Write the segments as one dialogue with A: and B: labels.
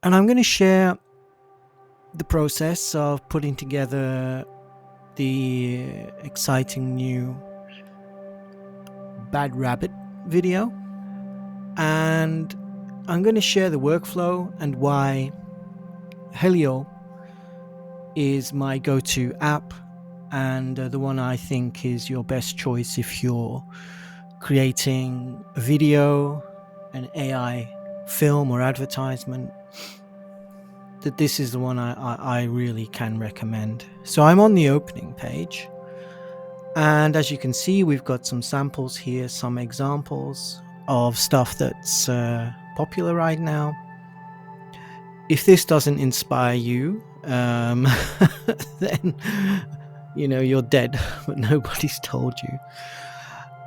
A: And I'm going to share the process of putting together the exciting new Bad Rabbit video. And I'm going to share the workflow and why Hailuo is my go-to app, and the one I think is your best choice if you're creating a video, an AI film or advertisement. That this is the one I really can recommend. So I'm on the opening page, and as you can see, we've got some samples here, some examples of stuff that's popular right now. If this doesn't inspire you, then you're dead, but nobody's told you.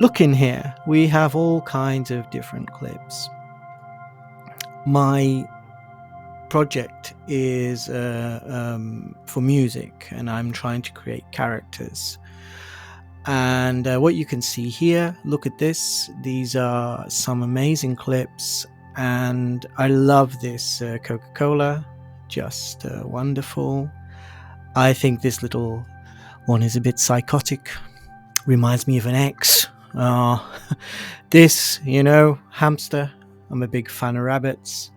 A: Look in here, we have all kinds of different clips. My project is for music, and I'm trying to create characters. And what you can see here, look at this. These are some amazing clips, and I love this Coca-Cola, just wonderful. I think this little one is a bit psychotic, reminds me of an ex. This, hamster. I'm a big fan of rabbits.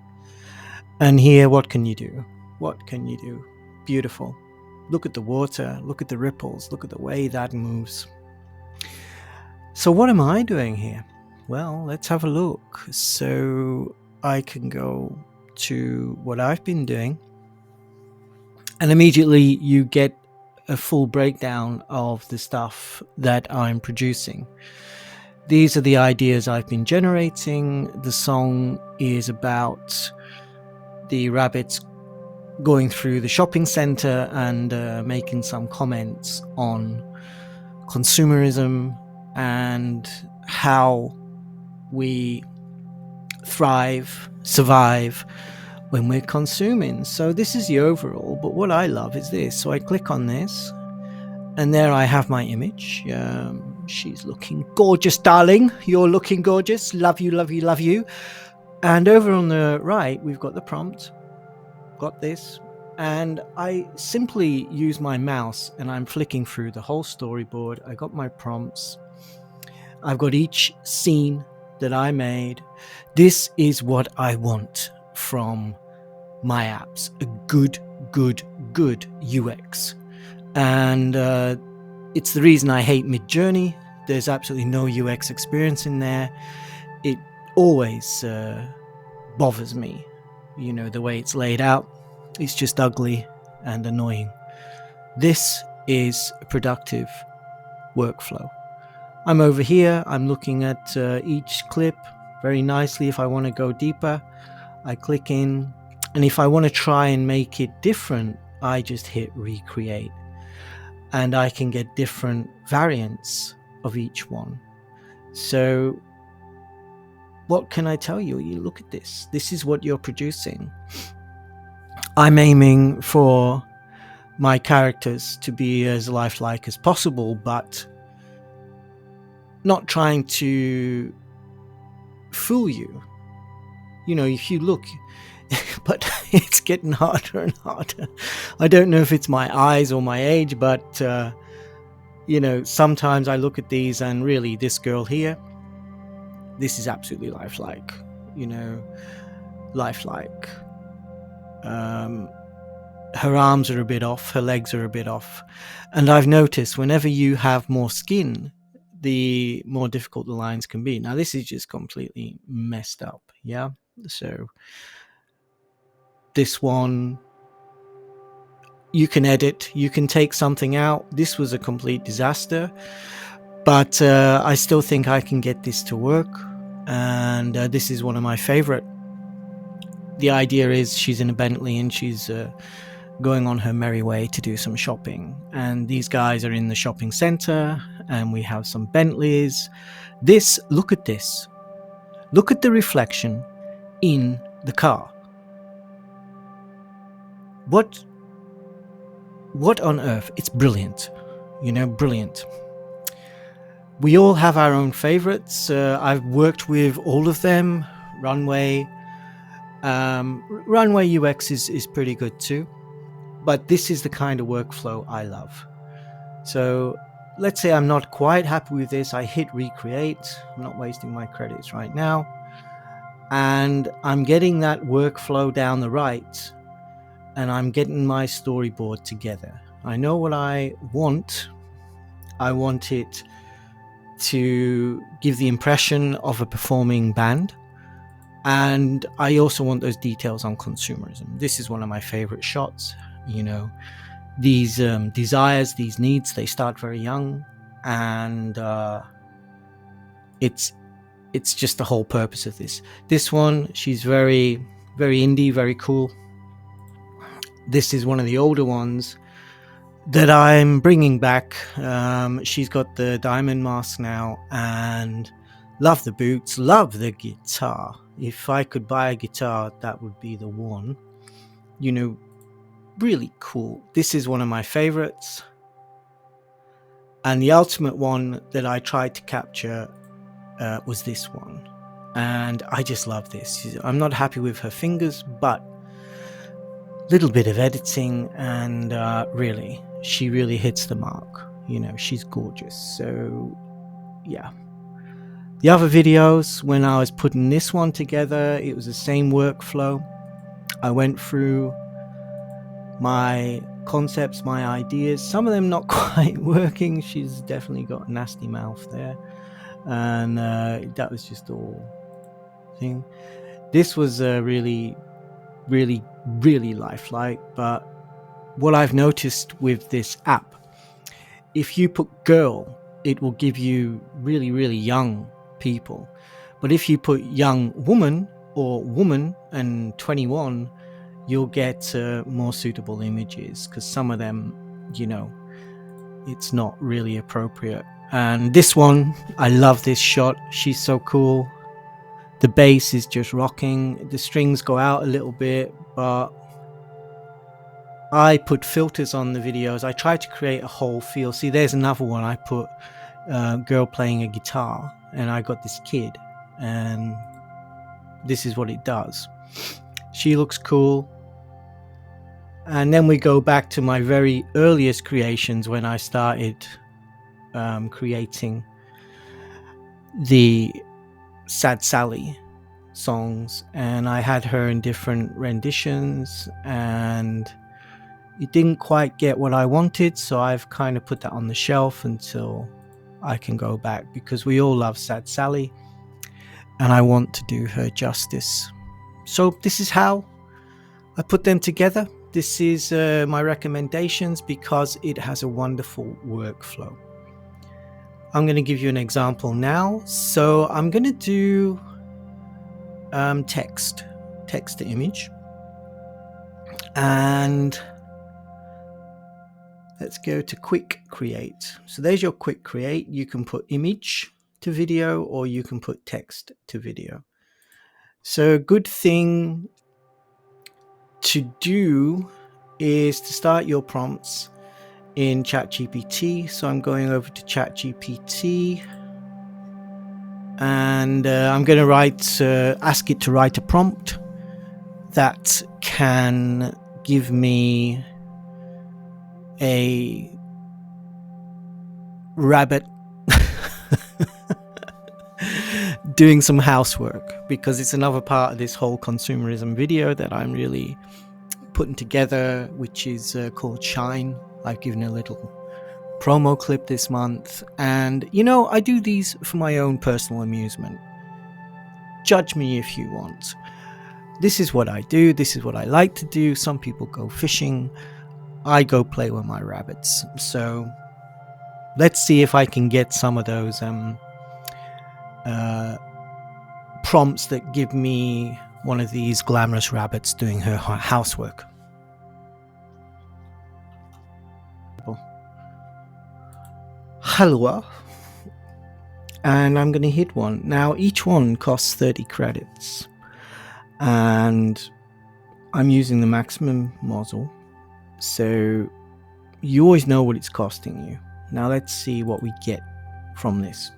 A: And here, what can you do? What can you do? Beautiful. Look at the water, look at the ripples, look at the way that moves. So what am I doing here? Well, let's have a look. So I can go to what I've been doing, and immediately you get a full breakdown of the stuff that I'm producing. These are the ideas I've been generating. The song is about the rabbits going through the shopping center and making some comments on consumerism and how we thrive, survive when we're consuming. So this is the overall, but what I love is this. So I click on this, and there I have my image. She's looking gorgeous, darling. You're looking gorgeous. Love you, love you, love you. And over on the right, we've got the prompt. Got this. And I simply use my mouse and I'm flicking through the whole storyboard. I got my prompts. I've got each scene that I made. This is what I want from my apps. A good UX. And it's the reason I hate Midjourney. There's absolutely no UX experience in there. It always bothers me, the way it's laid out. It's just ugly and annoying. This is a productive workflow. I'm over here, I'm looking at each clip very nicely. If I want to go deeper, I click in, and if I want to try and make it different, I just hit recreate, and I can get different variants of each one. So what can I tell you? You look at this. This is what you're producing. I'm aiming for my characters to be as lifelike as possible, but not trying to fool you. If you look, but it's getting harder and harder. I don't know if it's my eyes or my age, but sometimes I look at these and really, this girl here, this is absolutely lifelike, lifelike. Her arms are a bit off, her legs are a bit off. And I've noticed whenever you have more skin, the more difficult the lines can be. Now, this is just completely messed up, yeah? So this one, you can edit, you can take something out. This was a complete disaster, but I still think I can get this to work. And this is one of my favorite. The idea is she's in a Bentley and she's going on her merry way to do some shopping. And these guys are in the shopping center, and we have some Bentleys. Look at this. Look at the reflection in the car. What on earth? It's brilliant. Brilliant. We all have our own favorites. I've worked with all of them. Runway, Runway UX is pretty good too, but this is the kind of workflow I love. So let's say I'm not quite happy with this. I hit recreate. I'm not wasting my credits right now. And I'm getting that workflow down the right, and I'm getting my storyboard together. I know what I want. I want it to give the impression of a performing band. And I also want those details on consumerism. This is one of my favorite shots. These desires, these needs, they start very young, and it's just the whole purpose of this. This one, she's very, very indie, very cool. This is one of the older ones that I'm bringing back. She's got the diamond mask now, and love the boots, love the guitar. If I could buy a guitar, that would be the one. Really cool. This is one of my favorites. And the ultimate one that I tried to capture was this one. And I just love this. I'm not happy with her fingers, but little bit of editing, and really, she really hits the mark. She's gorgeous. So yeah. The other videos, when I was putting this one together, it was the same workflow. I went through my concepts, my ideas, some of them not quite working. She's definitely got a nasty mouth there, and that was just all thing. This was really, really, really lifelike. But what I've noticed with this app, if you put girl, it will give you really, really young people. But if you put young woman or woman and 21, you'll get more suitable images, because some of them, it's not really appropriate. And this one, I love this shot. She's so cool. The bass is just rocking. The strings go out a little bit, but I put filters on the videos. I try to create a whole feel. See, there's another one. I put girl playing a guitar, and I got this kid, and this is what it does. She looks cool. And then we go back to my very earliest creations when I started creating the Sad Sally songs, and I had her in different renditions, and it didn't quite get what I wanted, so I've kind of put that on the shelf until I can go back, because we all love Sad Sally and I want to do her justice. So this is how I put them together. This is my recommendations, because it has a wonderful workflow. I'm going to give you an example now. So I'm going to do text to image, and let's go to quick create. So there's your quick create. You can put image to video, or you can put text to video. So a good thing to do is to start your prompts in ChatGPT. So I'm going over to ChatGPT, and I'm going to ask it to write a prompt that can give me a rabbit doing some housework, because it's another part of this whole consumerism video that I'm really putting together, which is called Shine. I've given a little promo clip this month, and I do these for my own personal amusement. Judge me if you want. This is what I do. This is what I like to do. Some people go fishing. I go play with my rabbits. So let's see if I can get some of those prompts that give me one of these glamorous rabbits doing her housework. Hailuo, and I'm going to hit one. Now each one costs 30 credits, and I'm using the maximum muzzle, so you always know what it's costing you. Now let's see what we get from this.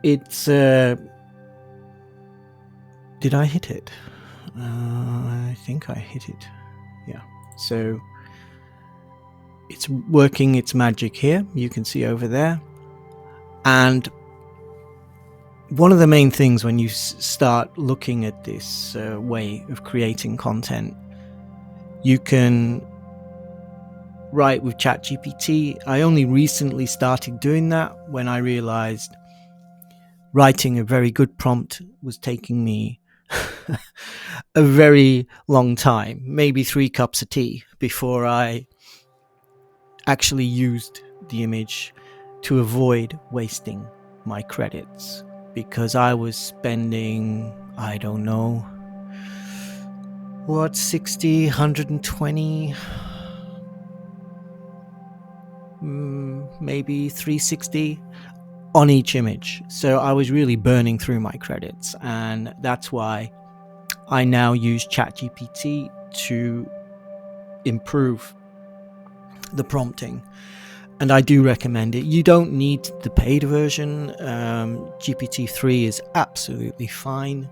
A: It's Did I hit it? I think I hit it. Yeah. So it's working its magic here. You can see over there. And one of the main things when you start looking at this way of creating content, you can write with ChatGPT. I only recently started doing that when I realized writing a very good prompt was taking me a very long time, maybe 3 cups of tea, before I actually used the image to avoid wasting my credits, because I was spending, I don't know, what, 60, 120, maybe 360 on each image. So I was really burning through my credits, and that's why I now use ChatGPT to improve the prompting. And I do recommend it. You don't need the paid version. GPT-3 is absolutely fine.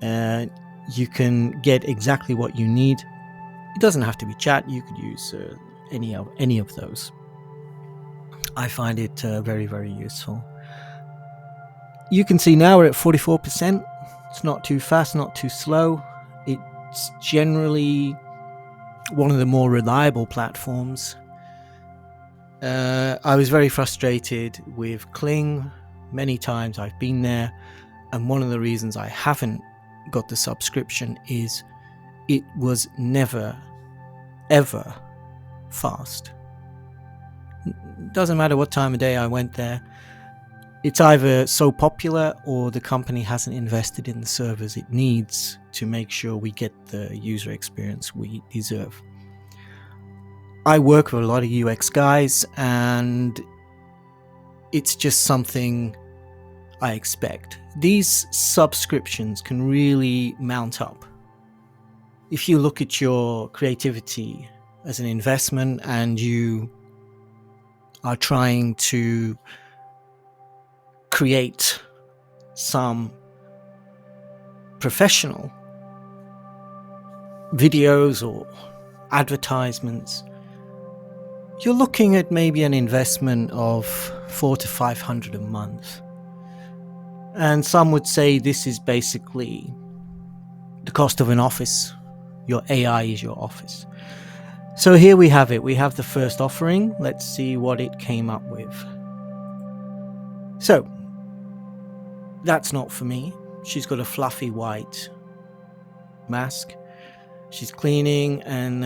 A: You can get exactly what you need. It doesn't have to be chat. You could use any of those. I find it very, very useful. You can see now we're at 44%. It's not too fast, not too slow. It's generally one of the more reliable platforms. I was very frustrated with Kling. Many times I've been there, and one of the reasons I haven't got the subscription is it was never, ever fast. Doesn't matter what time of day I went there. It's either so popular or the company hasn't invested in the servers it needs to make sure we get the user experience we deserve. I work with a lot of UX guys, and it's just something I expect. These subscriptions can really mount up. If you look at your creativity as an investment and you are trying to create some professional videos or advertisements, you're looking at maybe an investment of $400 to $500 a month. And some would say this is basically the cost of an office. Your AI is your office. So here we have it. We have the first offering. Let's see what it came up with. So that's not for me. She's got a fluffy white mask. She's cleaning, and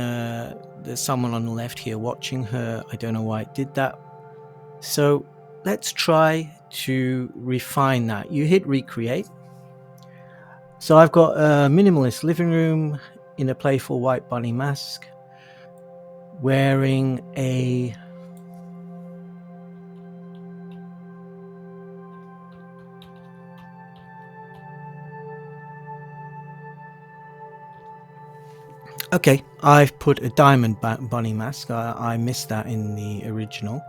A: there's someone on the left here watching her. I don't know why it did that. So let's try to refine that. You hit recreate. So I've got a minimalist living room in a playful white bunny mask, wearing a okay, I've put a diamond bunny mask. I missed that in the original,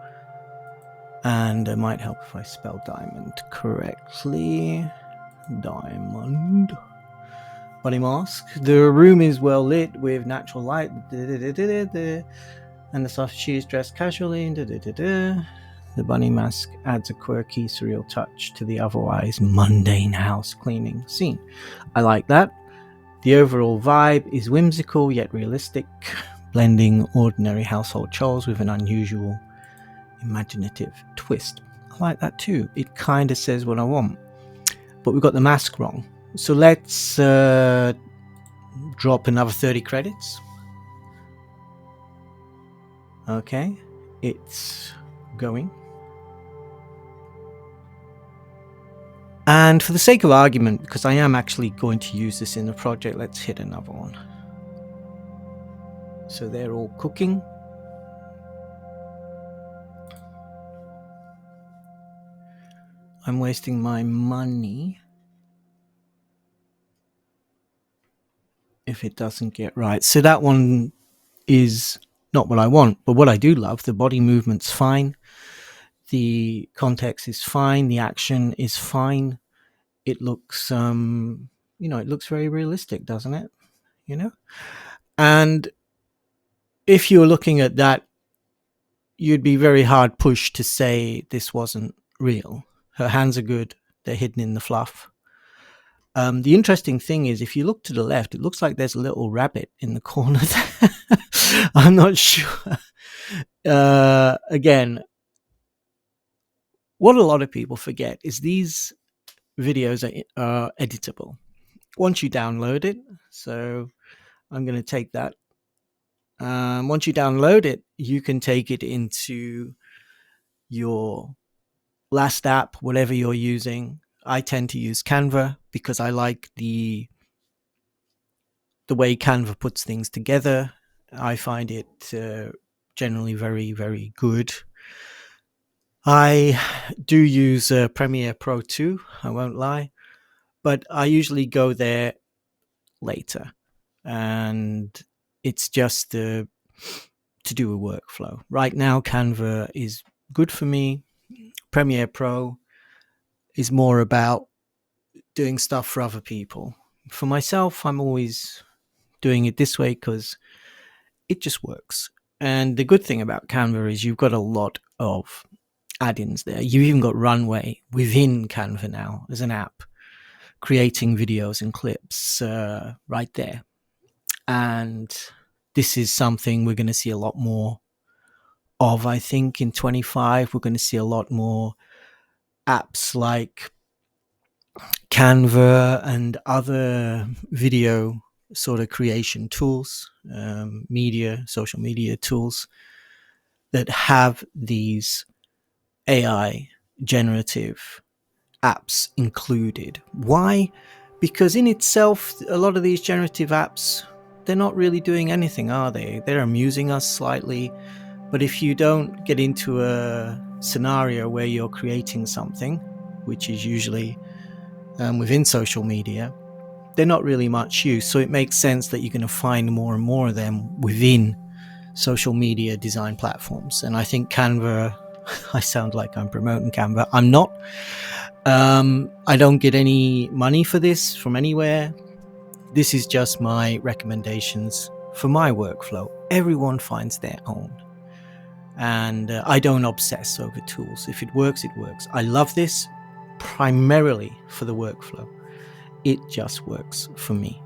A: and it might help if I spell diamond correctly. Diamond bunny mask. The room is well lit with natural light, and the soft she is dressed casually. The bunny mask adds a quirky, surreal touch to the otherwise mundane house cleaning scene. I like that. The overall vibe is whimsical yet realistic, blending ordinary household chores with an unusual, imaginative twist. I like that too. It kind of says what I want. But we got the mask wrong. So let's drop another 30 credits. Okay, it's going. And for the sake of argument, because I am actually going to use this in the project, let's hit another one. So they're all cooking. I'm wasting my money if it doesn't get right. So that one is not what I want, but what I do love, the body movement's fine, the context is fine, the action is fine. It looks it looks very realistic, doesn't it? And if you're looking at that, you'd be very hard pushed to say this wasn't real. Her hands are good. They're hidden in the fluff. The interesting thing is, if you look to the left, it looks like there's a little rabbit in the corner there. I'm not sure. Again, what a lot of people forget is these videos are editable once you download it. So I'm going to take that. Once you download it, you can take it into your last app, whatever you're using. I tend to use Canva because I like the way Canva puts things together. I find it generally very, very good. I do use Premiere Pro too, I won't lie, but I usually go there later, and it's just to do a workflow. Right now, Canva is good for me. Premiere Pro is more about doing stuff for other people. For myself, I'm always doing it this way because it just works. And the good thing about Canva is you've got a lot of add-ins there. You've even got Runway within Canva now as an app, creating videos and clips right there. And this is something we're going to see a lot more of, I think, in 25. We're going to see a lot more apps like Canva and other video sort of creation tools, social media tools that have these AI generative apps included. Why? Because in itself, a lot of these generative apps, they're not really doing anything, are they? They're amusing us slightly. But if you don't get into a scenario where you're creating something, which is usually within social media, they're not really much use. So it makes sense that you're going to find more and more of them within social media design platforms. And I think Canva, I sound like I'm promoting Canva. I'm not. I don't get any money for this from anywhere. This is just my recommendations for my workflow. Everyone finds their own. And I don't obsess over tools. If it works, it works. I love this primarily for the workflow. It just works for me.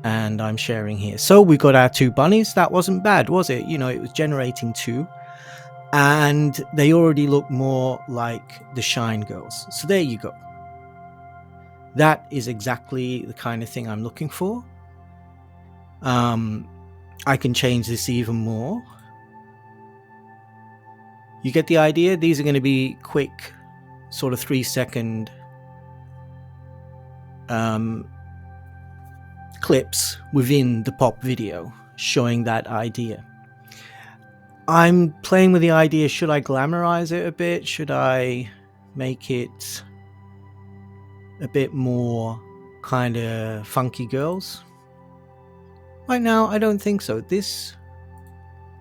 A: And I'm sharing here. So we got our 2 bunnies. That wasn't bad, was it? It was generating 2. And they already look more like the Shine Girls. So there you go. That is exactly the kind of thing I'm looking for. I can change this even more. You get the idea? These are going to be quick, sort of 3-second clips within the pop video showing that idea. I'm playing with the idea, should I glamorize it a bit? Should I make it a bit more kind of funky girls? Right now, I don't think so. This,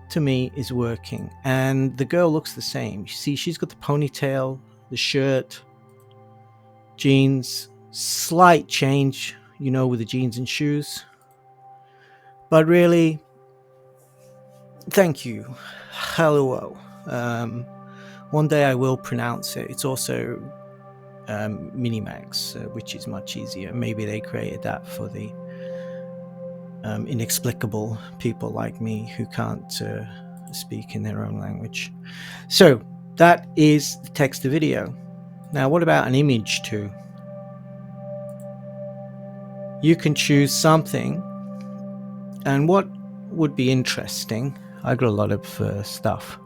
A: to me, is working. And the girl looks the same. You see, she's got the ponytail, the shirt, jeans, slight change, with the jeans and shoes. But really, thank you, Hailuo. One day I will pronounce it. It's also Minimax, which is much easier. Maybe they created that for the inexplicable people like me who can't speak in their own language. So that is the text to video. Now, what about an image too? You can choose something, and what would be interesting, I got a lot of stuff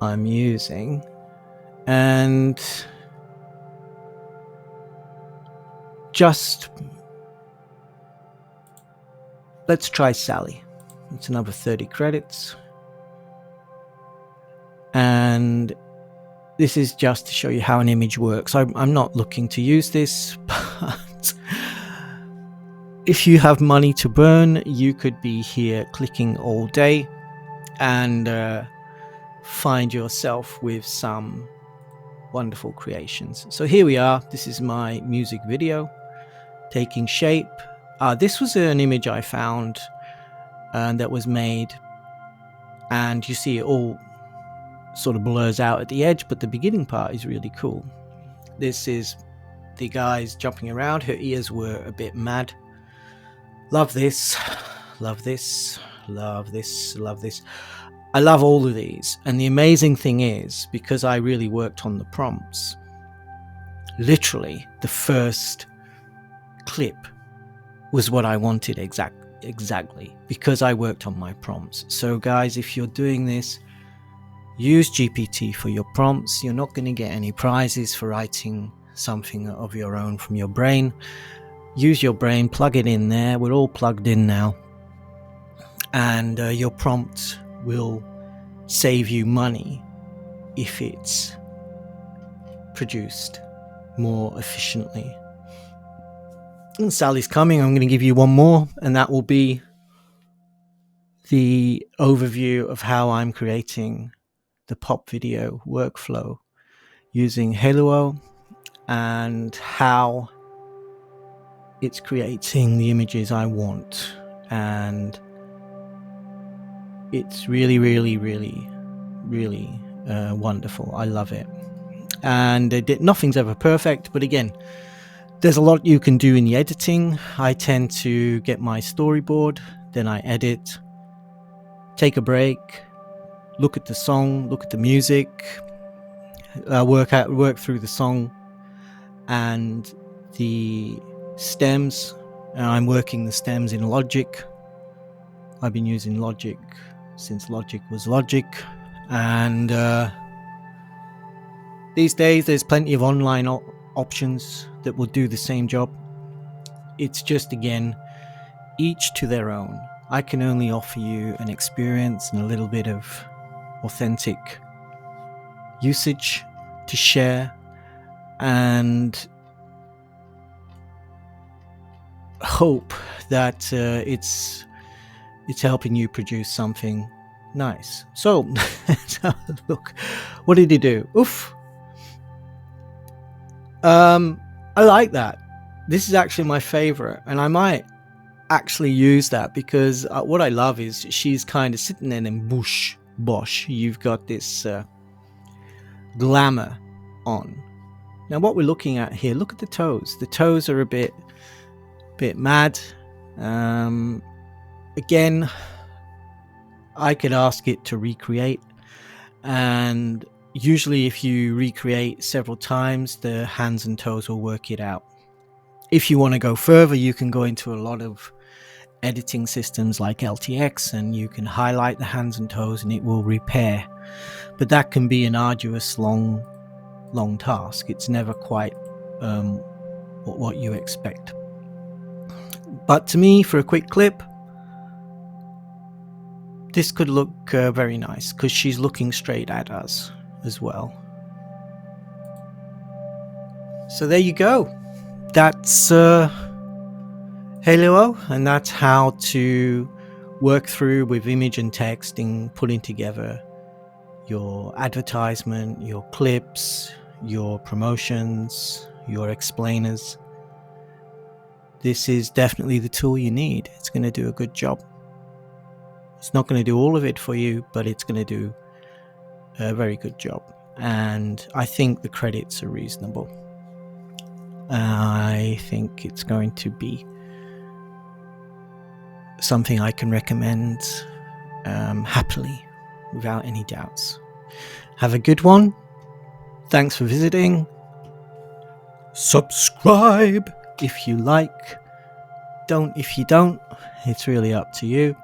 A: I'm using, and just let's try Sally. It's another 30 credits, and this is just to show you how an image works. I'm not looking to use this, but if you have money to burn, you could be here clicking all day and find yourself with some wonderful creations. So here we are. This is my music video taking shape. This was an image I found that was made, and you see it all sort of blurs out at the edge, but the beginning part is really cool. This is the guys jumping around. Her ears were a bit mad. Love this, love this, love this, love this. I love all of these. And the amazing thing is, because I really worked on the prompts, literally the first clip was what I wanted exactly, because I worked on my prompts. So guys, if you're doing this, use GPT for your prompts. You're not going to get any prizes for writing something of your own from your brain. Use your brain, plug it in there. We're all plugged in now. And your prompt will save you money if it's produced more efficiently. And Sally's coming. I'm going to give you one more, and that will be the overview of how I'm creating the pop video workflow using Hailuo, and how it's creating the images I want. And it's really, really, really, really wonderful. I love it. And nothing's ever perfect, but again, there's a lot you can do in the editing. I tend to get my storyboard, then I edit, take a break, look at the song, look at the music, work through the song and the stems. I'm working the stems in Logic. I've been using Logic since Logic was Logic, and these days there's plenty of online options that will do the same job. It's just, again, each to their own. I can only offer you an experience and a little bit of authentic usage to share, and hope that it's helping you produce something nice. So let's have a look. What did he do? Oof. I like that. This is actually my favorite, and I might actually use that, because what I love is she's kind of sitting there and bosh, you've got this glamour on. Now what we're looking at here, look at the toes. The toes are a bit mad. Again, I could ask it to recreate, and usually if you recreate several times, the hands and toes will work it out. If you want to go further, you can go into a lot of editing systems like LTX, and you can highlight the hands and toes and it will repair. But that can be an arduous, long task. It's never quite what you expect. But to me, for a quick clip, this could look very nice, because she's looking straight at us as well. So there you go. That's Hailuo, and that's how to work through with image and text in putting together your advertisement, your clips, your promotions, your explainers. This is definitely the tool you need. It's going to do a good job. It's not going to do all of it for you, but it's going to do a very good job. And I think the credits are reasonable. I think it's going to be something I can recommend happily, without any doubts. Have a good one. Thanks for visiting. Subscribe if you like. Don't if you don't. It's really up to you.